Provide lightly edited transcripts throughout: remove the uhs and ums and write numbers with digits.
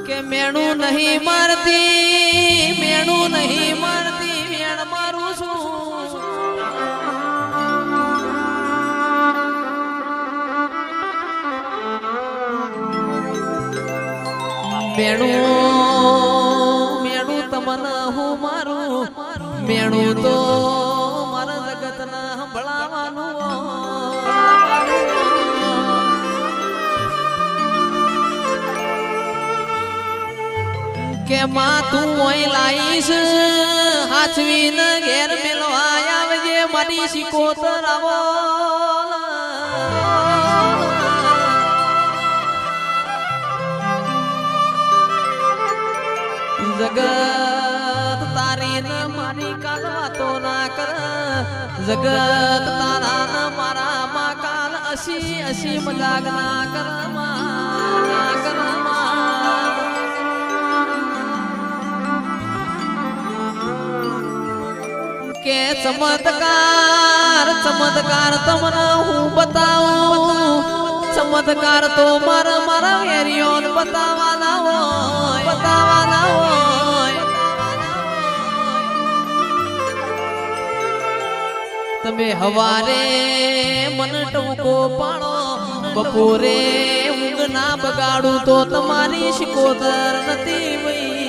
કે મેણું નહીં મારતી મેણ મારું છું મેણું તમને હું મારું મેણું તો મારા જગતના સંભળાવાનું કે માં તું ઓય લાઈશ હાચવીને ઘેર મેલવા આવજે મારી શિકોતર આવો જગત તારી ન મારી કાલ વાતો ના કર જગત તારા ન મારા માં કાલ અસી મજાક ના કર કે ચમત્કાર તમને હું બતાવું ચમત્કાર તો મારા વેરીઓ બતાવવાના હોય તમે હવારે મન ટૂંકો પાડો બપોરે ઊંઘ ના બગાડું તો તમારી શિકોતર નથી ભાઈ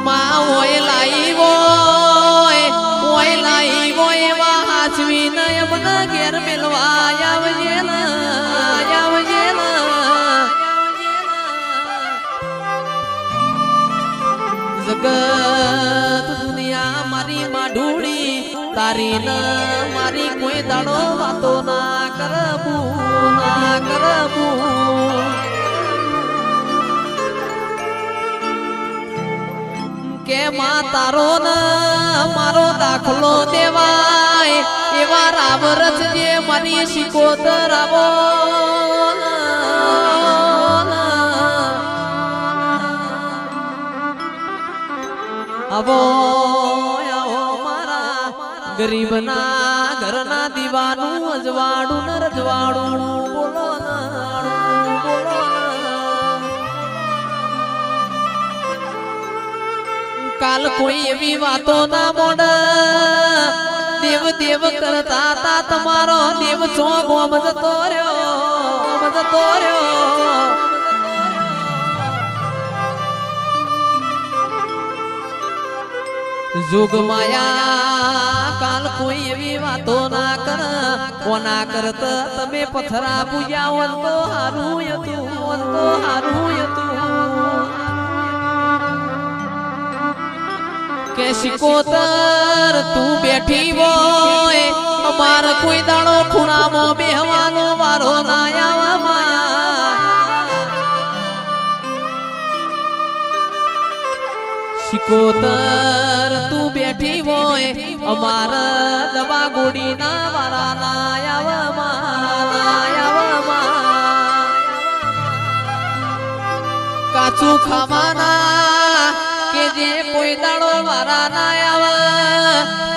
માં ઓય લાઈ એવા હાચવી ન એમને ઘેર મેલવા આવજે જગત દુનિયા મારી માઢુડી તારી ન મારી કોઈ દાડો વાતો ના કરબું કે માં તારો ન મારો દાખલો દેવાય એવા રામ રચજે મારી શિકોતર આવો મારા ગરીબના ઘરના દીવાનું અજવાડું ન રજવાડું બોલો કાલ કોઈ એવી વાતો ના મોડ દેવ કરતા તા તમારો દેવ છો ગોમ જતો રહ્યો જોગ માયા કાલ કોઈ એવી વાતો ના કર કોના કરત તમે પથરા પૂજાવન તો હારું હતું કે શિકોતર તું બેઠી હોય અમાર કોઈ દાડો ખૂણામાં બેહવાનો વારો ના આવા શિકોતર તું બેઠી હોય અમાર દવા ગોડી ના વારા ના આવા કાચું ખાવાના કે જે કોઈ દાડો વારા ના આવે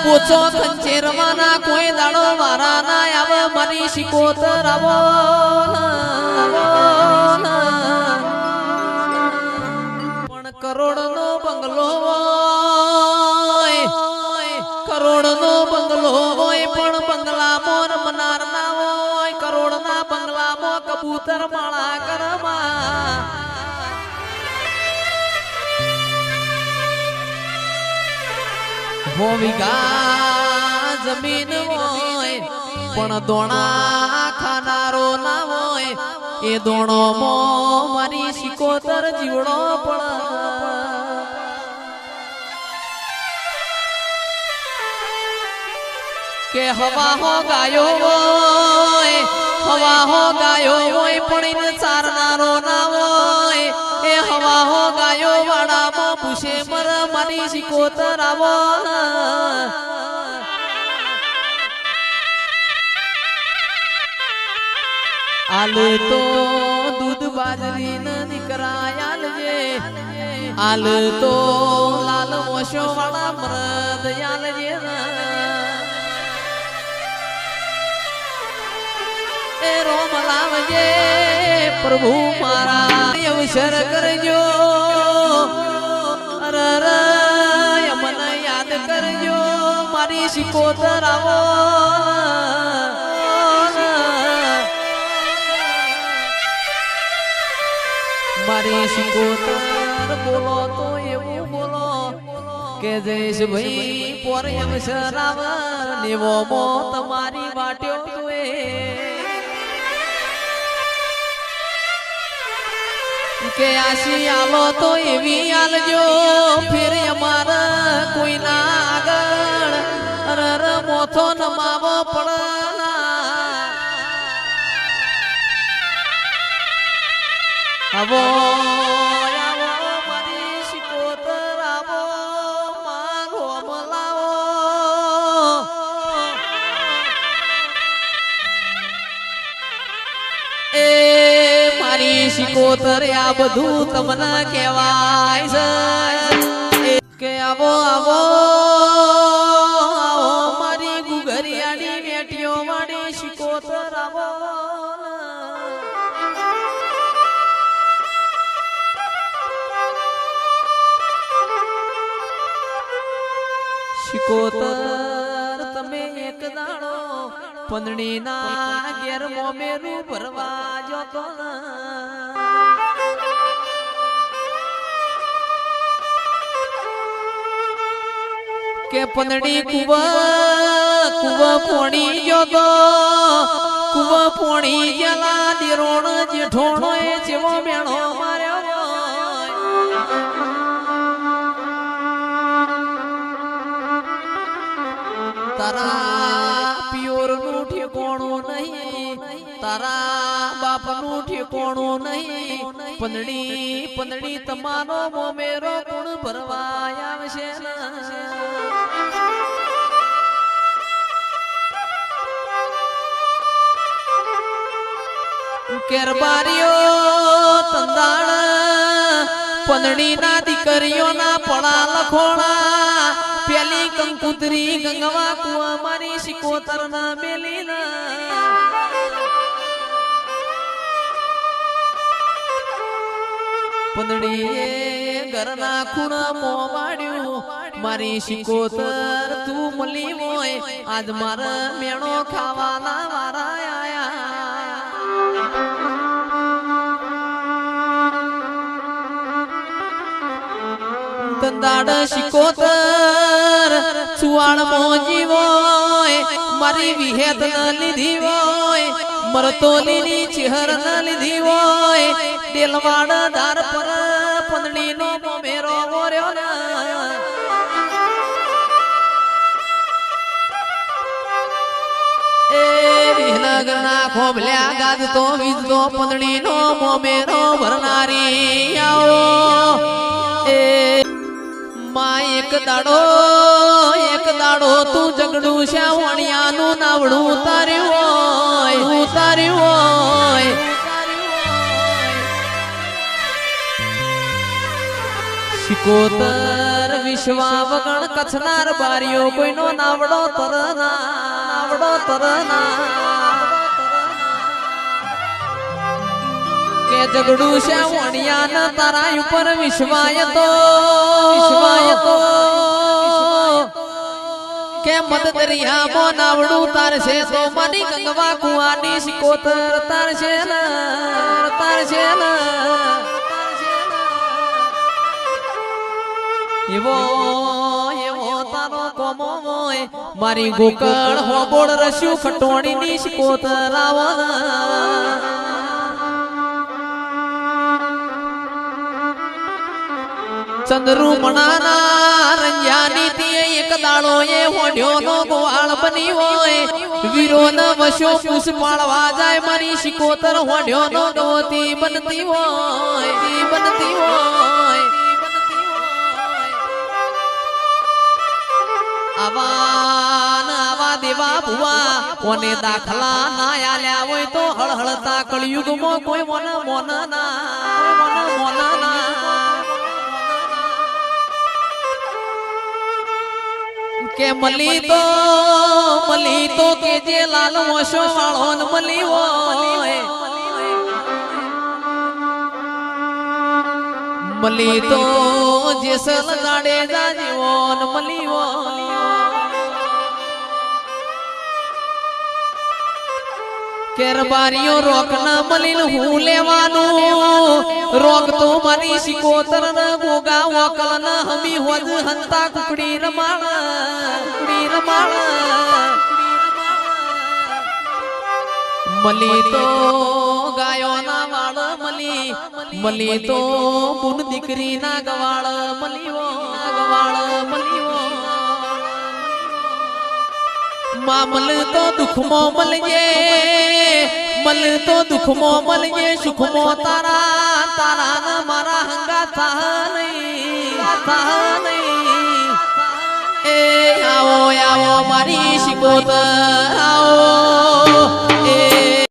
પોચો ખંચેરવાના કોઈ દાડો વારા ના આવે મારી શિકોતર આવો પણ કરોડનો બંગલો હોય પણ બંગલામાં રમનાર ના હોય કરોડના બંગલામાં કબૂતર માળા કરમાં વીઘા જમીન હોય પણ દોણા ખાનારો ના હોય એ દોણો મારી શિકોતર જીવડો પણ કે હવા હો ગાયો હોય પણ એને ચારનારો ના હોય એ હવા હો ગાયો વાળામાં પૂછે મર મારી શિકોતર આવો આલ તો દૂધ બાજરી ન દીકરાયાલ જે આલ તો લાલ મોશો વાળા મરદ યાલ જે આવજે પ્રભુ મારા અવસર કરજો મને યાદ કરજો મારી શિકોતર આવો મારી શિકોતર બોલો તો એવું બોલો કે જઈશ ભાઈ પોર અવસર આવ નેવો મો તમારી વાટ્યો જોએ કે આશી આલો તો એવી આલજો ફેર અમારા કોઈના આગળ અરર મોથો નમાવો પડલા આવો આવો મારી શિકોતર આવો મારો મલાવો એ મારી શિકોતર આ બધું તમને કહેવાય છે કે આવો આવો મારી ગુગરિયાની બેટીઓ મારી શિકોતર આવો શિકોતર તમે એક દાડો પંદડી ના ઘેર મોમેરું ભરવા જતો કે પંદડી કુવા પોણી જતો કુવા પોણી ગયેલા દેરોણ જેઠોણો એ જેવો મેળો માર્યો તારા પિયોર નું ઠેકોણું નહીં તારા બાપ નું ઠેકોણું નહીં પંદડી તમારો મોમેરો ગુણ ભરવા આવશે કેરબારીઓ તંદાળ પંદડી ના દીકરીઓ ના પડા લખોણા પેલી કંકુતરી ગંગવા કુવા મારી શિકોતર ના મેલી પંદડીએ ઘરના ખૂણા મોવાડ્યું મારી શિકોતર તું મળી હોય આજ મારા મેણો ખાવાના વારા આયા તંદાડ શિકોતર સુવાણ મોજી હોય મારી વિહેત ન લીધી હોય મરતોલીની ચહેર ન લીધી હોય દેલવાડ દાર પર પંદડી નો મોમેરો વર્યો એ વિહનગર ના ખોભલ્યા ગાદ તો વીજતો પંદડી નો મોમેરો ભરનારી આવો એ માં એક દાડો તું જગડું શ્યાવણિયાનું નાવડું ઉતાર્યું હોય શિકોતર વિશ્વા વગણ કચ્છનાર બારીઓ કોઈનો નાવડો તરના કે જગડું શ્યાવણિયા તારા ઉપર વિશ્વાય તો કે મદ દરિયા મો નાવડું તારશે તો મારી ગંગવા કુવાની શિકોતર તારશે એવો તારો કોમો હોય મારી ગોકળ હોબોળ રસ્યું ખટોણી ની શિકોતર આવના ચંદ્રુ મણાના રંજાની તે એક દાડો એ હોડ્યો નો ગોવાળ બની હોય વીરો ન વશો પૂસ પાળવા જાય મારી શિકોતર હોડ્યો નો ગોતી બનતી હોય આવા દેવા ભુવા કોને દાખલા ના આલ્યા હોય તો હળહળતા કળયુગમાં કોઈ મોન ના કે મલી તો કે જે લાલ મોશો વાળો મલી હોય મલી તો જેસલ જાડેજા જીવન મલીવો કેરબારીઓ રોક ન મલીન હું લેવાનું રોક તો મારી શિકોતર ન ગોગા વકલ ન હમી હોજ હંતા કુકડી રમાળ મલી તો ગાયો ના વાળ મલી તો બુન દીકરી ના ગવાળ મલીવો મામલ તો દુખમો મલજે મલ તો દુખમો મલજે સુખમો તારા ન મારા હંગા થા નહીં એ આવો મારી શિકોતર આવો